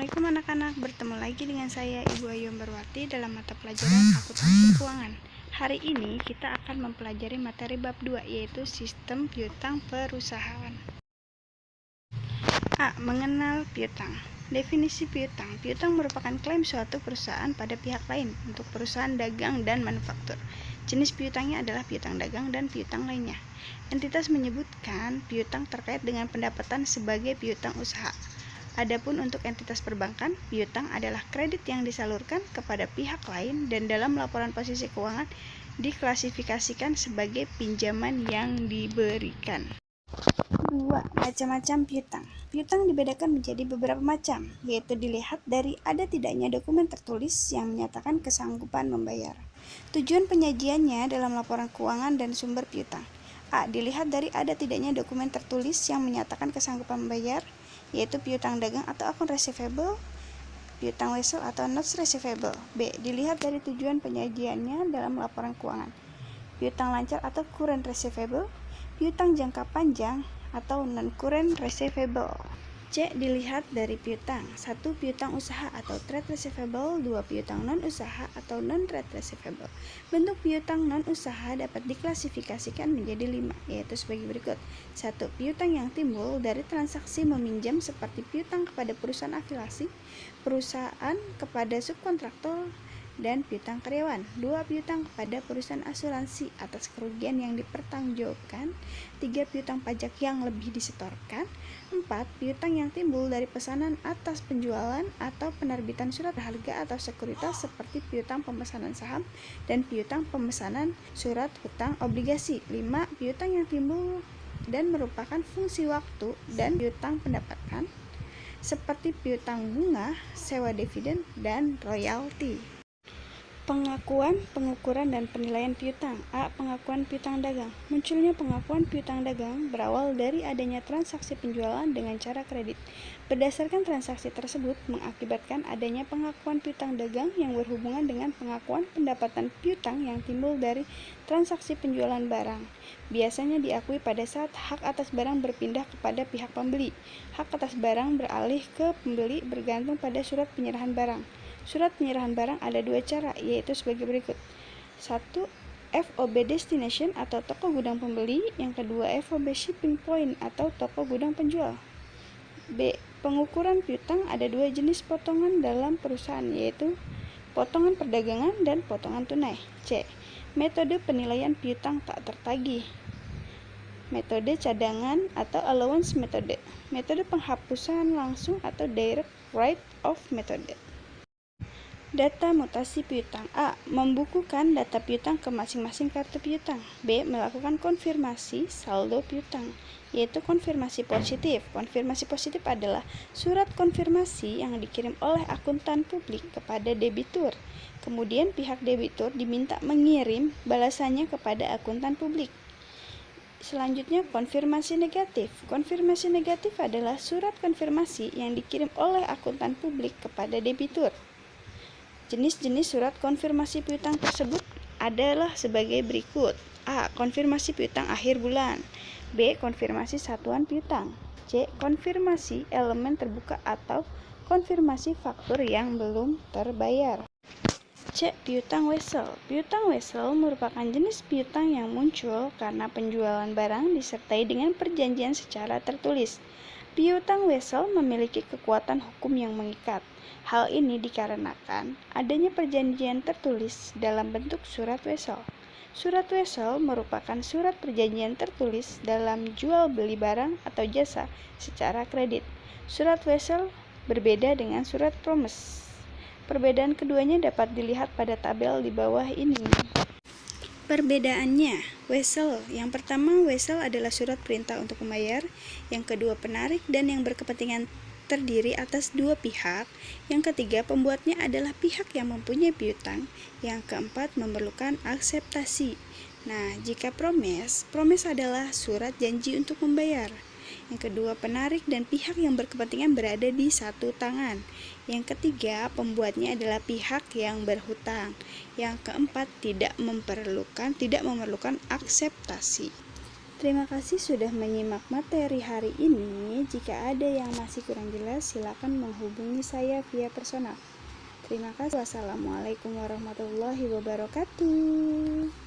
Assalamualaikum anak-anak, bertemu lagi dengan saya Ibu Ayu Ambarwati dalam mata pelajaran akuntansi keuangan. Hari ini kita akan mempelajari materi bab 2 yaitu sistem piutang perusahaan. A. Mengenal piutang. Definisi piutang. Piutang merupakan klaim suatu perusahaan pada pihak lain untuk perusahaan dagang dan manufaktur. Jenis piutangnya adalah piutang dagang dan piutang lainnya. Entitas menyebutkan piutang terkait dengan pendapatan sebagai piutang usaha. Adapun untuk entitas perbankan, piutang adalah kredit yang disalurkan kepada pihak lain dan dalam laporan posisi keuangan diklasifikasikan sebagai pinjaman yang diberikan. 2. Macam-macam piutang. Piutang dibedakan menjadi beberapa macam, yaitu dilihat dari ada tidaknya dokumen tertulis yang menyatakan kesanggupan membayar. Tujuan penyajiannya dalam laporan keuangan dan sumber piutang. A. Dilihat dari ada tidaknya dokumen tertulis yang menyatakan kesanggupan membayar, yaitu piutang dagang atau akun receivable, piutang wesel atau notes receivable. B. Dilihat dari tujuan penyajiannya dalam laporan keuangan, piutang lancar atau current receivable, piutang jangka panjang atau non-current receivable. C. Dilihat dari piutang. 1. Piutang usaha atau trade receivable. 2. Piutang non-usaha atau non-trade receivable. Bentuk piutang non-usaha dapat diklasifikasikan menjadi 5, yaitu sebagai berikut. 1. Piutang yang timbul dari transaksi meminjam seperti piutang kepada perusahaan afiliasi, perusahaan kepada subkontraktor, dan piutang karyawan. 2. Piutang kepada perusahaan asuransi atas kerugian yang dipertanggungjawabkan. 3. Piutang pajak yang lebih disetorkan. 4. Piutang yang timbul dari pesanan atas penjualan atau penerbitan surat berharga atau sekuritas seperti piutang pemesanan saham dan piutang pemesanan surat hutang obligasi. 5. Piutang yang timbul dan merupakan fungsi waktu dan piutang pendapatan seperti piutang bunga, sewa dividen, dan royalti. Pengakuan, pengukuran, dan penilaian piutang. A. Pengakuan piutang dagang. Munculnya pengakuan piutang dagang berawal dari adanya transaksi penjualan dengan cara kredit. Berdasarkan transaksi tersebut mengakibatkan adanya pengakuan piutang dagang yang berhubungan dengan pengakuan pendapatan piutang yang timbul dari transaksi penjualan barang. Biasanya diakui pada saat hak atas barang berpindah kepada pihak pembeli. Hak atas barang beralih ke pembeli bergantung pada surat penyerahan barang. Surat penyerahan barang ada 2 cara, yaitu sebagai berikut. 1. FOB destination atau toko gudang pembeli. Yang kedua, FOB shipping point atau toko gudang penjual. B. Pengukuran piutang ada 2 jenis potongan dalam perusahaan, yaitu potongan perdagangan dan potongan tunai. C. Metode penilaian piutang tak tertagih. Metode cadangan atau allowance metode. Metode penghapusan langsung atau direct write-off metode. Data mutasi piutang. A. Membukukan data piutang ke masing-masing kartu piutang. B. Melakukan konfirmasi saldo piutang, yaitu konfirmasi positif. Konfirmasi positif adalah surat konfirmasi yang dikirim oleh akuntan publik kepada debitur. Kemudian pihak debitur diminta mengirim balasannya kepada akuntan publik. Selanjutnya, konfirmasi negatif. Konfirmasi negatif adalah surat konfirmasi yang dikirim oleh akuntan publik kepada debitur. Jenis-jenis surat konfirmasi piutang tersebut adalah sebagai berikut. A. Konfirmasi piutang akhir bulan. B. Konfirmasi satuan piutang. C. Konfirmasi elemen terbuka atau konfirmasi faktur yang belum terbayar. C. Piutang wesel. Piutang wesel merupakan jenis piutang yang muncul karena penjualan barang disertai dengan perjanjian secara tertulis. Piutang wesel memiliki kekuatan hukum yang mengikat. Hal ini dikarenakan adanya perjanjian tertulis dalam bentuk surat wesel. Surat wesel merupakan surat perjanjian tertulis dalam jual beli barang atau jasa secara kredit. Surat wesel berbeda dengan surat promise. Perbedaan keduanya dapat dilihat pada tabel di bawah ini. Perbedaannya, wesel. Yang pertama, wesel adalah surat perintah untuk membayar. Yang kedua, penarik dan yang berkepentingan terdiri atas 2 pihak. Yang ketiga, pembuatnya adalah pihak yang mempunyai piutang. Yang keempat, memerlukan akseptasi. Nah, jika promise adalah surat janji untuk membayar. Yang kedua, penarik dan pihak yang berkepentingan berada di satu tangan. Yang ketiga, pembuatnya adalah pihak yang berhutang. Yang keempat, tidak memerlukan akseptasi. Terima kasih sudah menyimak materi hari ini. Jika ada yang masih kurang jelas, silakan menghubungi saya via personal. Terima kasih. Wassalamualaikum warahmatullahi wabarakatuh.